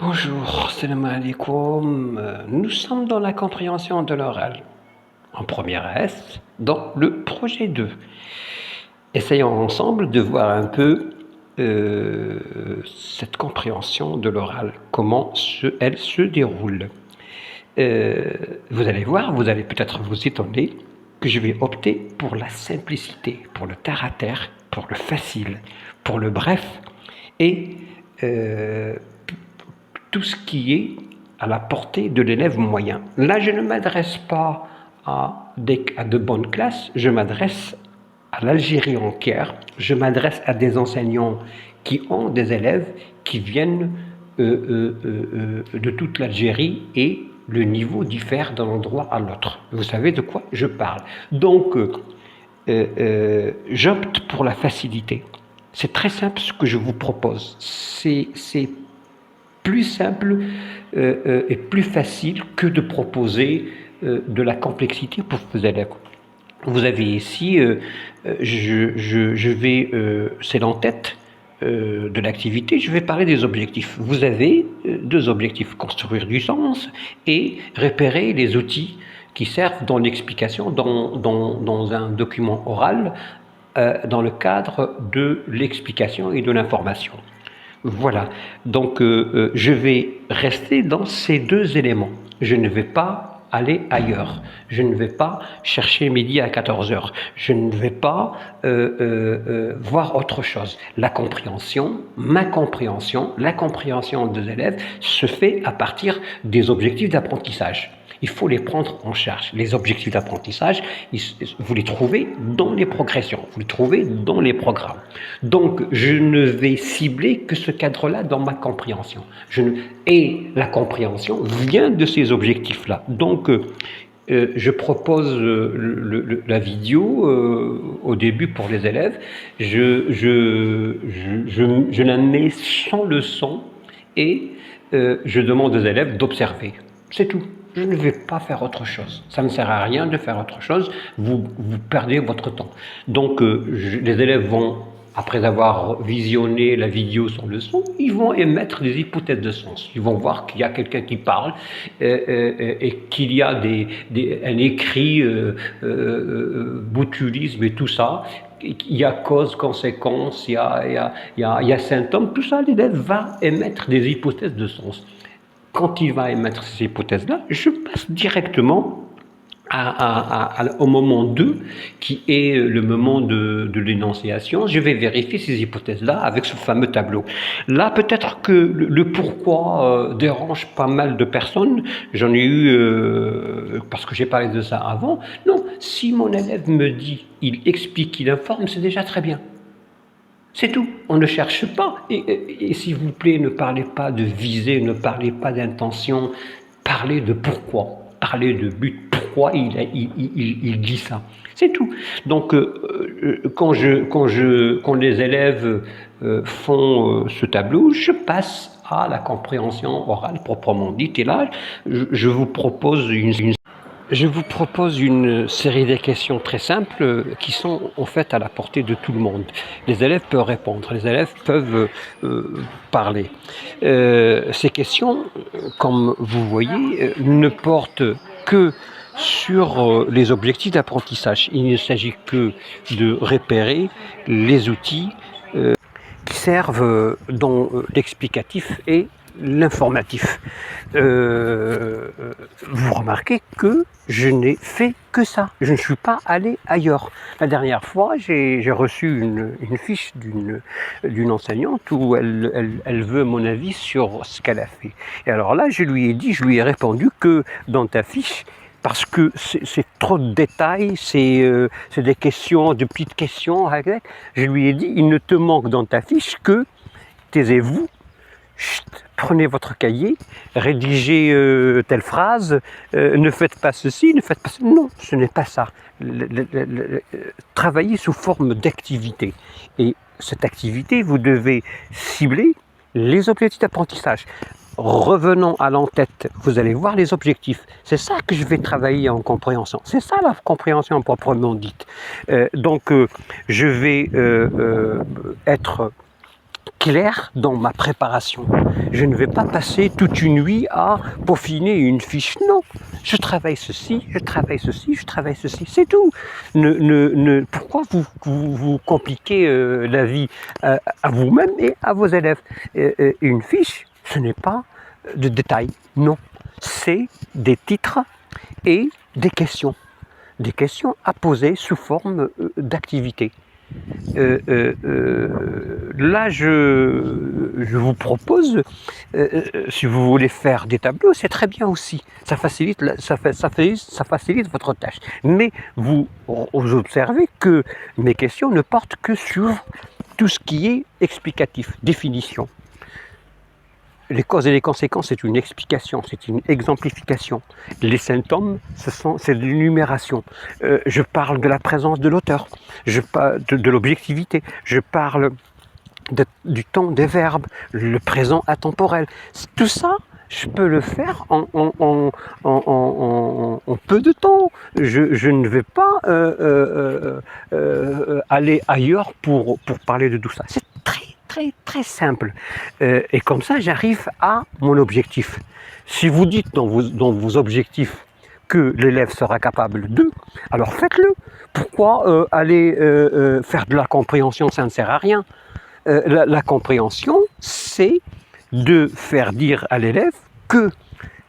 Bonjour, salam alaikum. Nous sommes dans la compréhension de l'oral, en première S, dans le projet 2. Essayons ensemble de voir un peu cette compréhension de l'oral, comment elle se déroule. Vous allez voir, vous allez peut-être vous étonner que je vais opter pour la simplicité, pour le terre-à-terre, pour le facile, pour le bref et tout ce qui est à la portée de l'élève moyen. Là, je ne m'adresse pas à de bonnes classes, je m'adresse à l'Algérie entière, je m'adresse à des enseignants qui ont des élèves qui viennent de toute l'Algérie et le niveau diffère d'un endroit à l'autre. Vous savez de quoi je parle. Donc, j'opte pour la facilité. C'est très simple ce que je vous propose. C'est plus simple et plus facile que de proposer de la complexité pour vos élèves. Vous avez ici, je vais, c'est l'entête de l'activité, je vais parler des objectifs. Vous avez deux objectifs, construire du sens et repérer les outils qui servent dans l'explication, dans un document oral, dans le cadre de l'explication et de l'information. Voilà, donc je vais rester dans ces deux éléments. Je ne vais pas aller ailleurs. Je ne vais pas chercher midi à 14h. Je ne vais pas voir autre chose. La compréhension, ma compréhension, la compréhension des élèves se fait à partir des objectifs d'apprentissage. Il faut les prendre en charge. Les objectifs d'apprentissage, vous les trouvez dans les progressions, vous les trouvez dans les programmes. Donc, je ne vais cibler que ce cadre-là dans ma compréhension. Et la compréhension vient de ces objectifs-là. Donc, je propose la vidéo au début pour les élèves. Je la mets sans le son et je demande aux élèves d'observer. C'est tout. Je ne vais pas faire autre chose. Ça ne sert à rien de faire autre chose. Vous perdez votre temps. Donc, les élèves vont, après avoir visionné la vidéo sans le son, ils vont émettre des hypothèses de sens. Ils vont voir qu'il y a quelqu'un qui parle et qu'il y a un écrit botulisme et tout ça. Il y a cause, conséquence, il y a symptômes. Tout ça, l'élève va émettre des hypothèses de sens. Quand il va émettre ces hypothèses-là, je passe directement au moment 2, qui est le moment de l'énonciation. Je vais vérifier ces hypothèses-là avec ce fameux tableau. Là, peut-être que le pourquoi dérange pas mal de personnes. J'en ai eu, parce que j'ai parlé de ça avant. Non, si mon élève me dit, il explique, il informe, c'est déjà très bien. C'est tout, on ne cherche pas. Et s'il vous plaît, ne parlez pas de visée, ne parlez pas d'intention, parlez de pourquoi, parlez de but, pourquoi il dit ça. C'est tout. Donc, quand les élèves font ce tableau, je passe à la compréhension orale proprement dite. Et là, je vous propose une série de questions très simples qui sont en fait à la portée de tout le monde. Les élèves peuvent répondre, les élèves peuvent parler. Ces questions, comme vous voyez, ne portent que sur les objectifs d'apprentissage. Il ne s'agit que de repérer les outils qui servent dans l'explicatif et l'informatif. Vous remarquez que je n'ai fait que ça. Je ne suis pas allé ailleurs. La dernière fois, j'ai reçu une fiche d'une enseignante où elle veut mon avis sur ce qu'elle a fait. Et alors là, je lui ai répondu que dans ta fiche, parce que c'est trop de détails, c'est des questions, de petites questions. Je lui ai dit, il ne te manque dans ta fiche que, taisez-vous, prenez votre cahier, rédigez telle phrase, ne faites pas ceci, ne faites pas ceci. Non, ce n'est pas ça. Travaillez sous forme d'activité. Et cette activité, vous devez cibler les objectifs d'apprentissage. Revenons à l'entête, vous allez voir les objectifs. C'est ça que je vais travailler en compréhension. C'est ça la compréhension proprement dite. Donc, je vais être clair dans ma préparation. Je ne vais pas passer toute une nuit à peaufiner une fiche. Non, je travaille ceci, je travaille ceci, je travaille ceci, c'est tout. Pourquoi vous compliquez la vie à vous-même et à vos élèves? Une fiche, ce n'est pas de détails, non. C'est des titres et des questions à poser sous forme d'activité. Là, je vous propose, si vous voulez faire des tableaux, c'est très bien aussi. Ça facilite votre tâche. Mais vous observez que mes questions ne portent que sur tout ce qui est explicatif, définition. Les causes et les conséquences, c'est une explication, c'est une exemplification. Les symptômes, c'est de l'énumération. Je parle de la présence de l'auteur, je parle de l'objectivité, je parle du temps des verbes, le présent intemporel. Tout ça, je peux le faire en peu de temps. Je ne vais pas aller ailleurs pour parler de tout ça. C'est très simple. Et comme ça, j'arrive à mon objectif. Si vous dites dans vos objectifs que l'élève sera capable de, alors faites-le. Pourquoi aller faire de la compréhension? Ça ne sert à rien. La compréhension, c'est de faire dire à l'élève que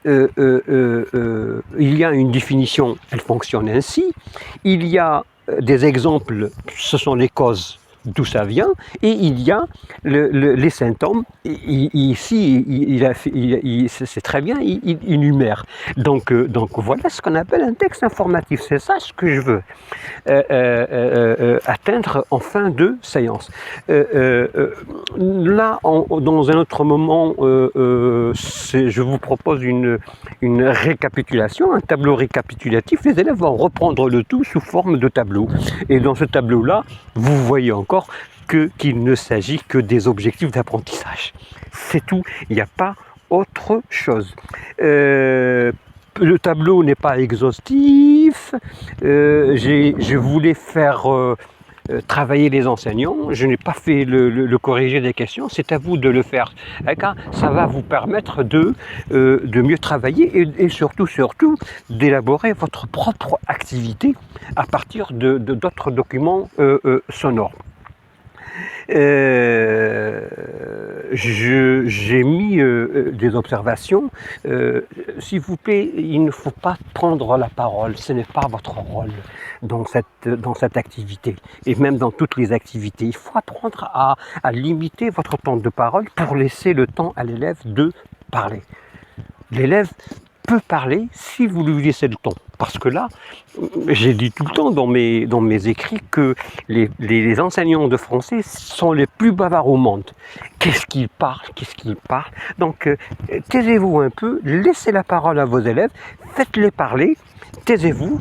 il y a une définition, elle fonctionne ainsi, il y a des exemples, ce sont les causes d'où ça vient, et il y a les symptômes. Ici, c'est très bien, il énumère. Donc voilà ce qu'on appelle un texte informatif. C'est ça ce que je veux atteindre en fin de séance. Là, dans un autre moment, je vous propose une récapitulation, un tableau récapitulatif. Les élèves vont reprendre le tout sous forme de tableau. Et dans ce tableau-là, vous voyez encore qu'il ne s'agit que des objectifs d'apprentissage. C'est tout, il n'y a pas autre chose. Le tableau n'est pas exhaustif. Je voulais faire travailler les enseignants. Je n'ai pas fait le corriger des questions. C'est à vous de le faire. Ça va vous permettre de mieux travailler et surtout d'élaborer votre propre activité à partir d'autres documents sonores. J'ai mis des observations. S'il vous plaît, il ne faut pas prendre la parole. Ce n'est pas votre rôle dans cette activité et même dans toutes les activités. Il faut apprendre à limiter votre temps de parole pour laisser le temps à l'élève de parler. L'élève peut parler si vous lui laissez le temps. Parce que là, j'ai dit tout le temps dans mes écrits que les enseignants de français sont les plus bavards au monde. Qu'est-ce qu'ils parlent? Donc, taisez-vous un peu, laissez la parole à vos élèves, faites-les parler, taisez-vous,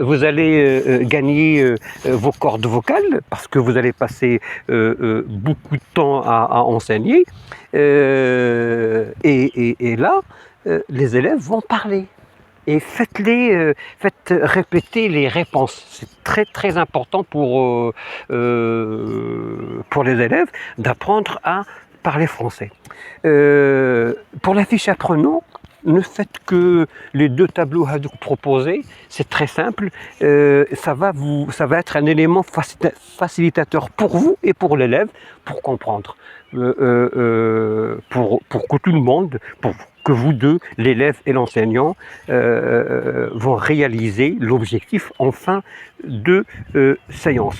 vous allez gagner vos cordes vocales parce que vous allez passer beaucoup de temps à enseigner. Et là, les élèves vont parler. Et faites répéter les réponses. C'est très important pour les élèves d'apprendre à parler français. Pour la fiche apprenant, ne faites que les deux tableaux Hadouk proposés, c'est très simple. Ça va être un élément facilitateur pour vous et pour l'élève pour comprendre. Pour que tout le monde, pour que vous deux, l'élève et l'enseignant, vont réaliser l'objectif en fin de séance.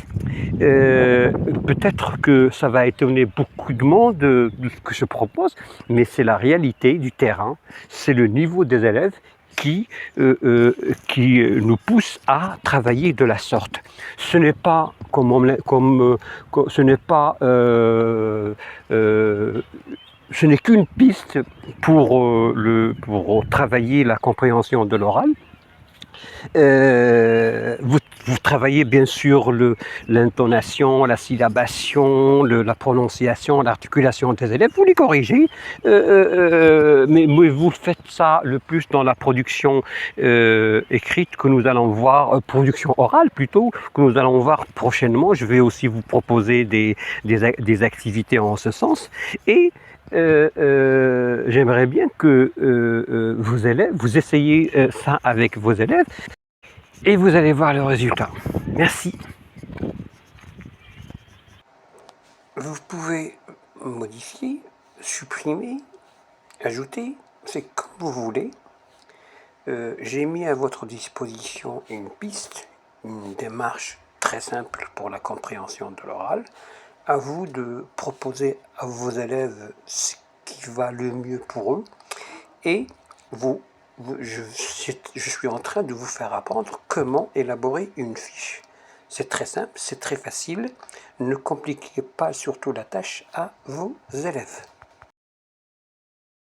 Peut-être que ça va étonner beaucoup de monde de ce que je propose, mais c'est la réalité du terrain, c'est le niveau des élèves qui nous pousse à travailler de la sorte. Ce n'est pas ce n'est qu'une piste pour travailler la compréhension de l'oral. vous travaillez bien sûr l'intonation, la syllabation, la prononciation, l'articulation des élèves, vous les corrigez, mais vous faites ça le plus dans la production écrite que nous allons voir, production orale plutôt, que nous allons voir prochainement. Je vais aussi vous proposer des activités en ce sens. Et j'aimerais bien que vous essayez ça avec vos élèves et vous allez voir le résultat. Merci. Vous pouvez modifier, supprimer, ajouter, c'est comme vous voulez. J'ai mis à votre disposition une piste, une démarche très simple pour la compréhension de l'oral. À vous de proposer à vos élèves ce qui va le mieux pour eux et je suis en train de vous faire apprendre comment élaborer une fiche. C'est très simple, c'est très facile. Ne compliquez pas surtout la tâche à vos élèves.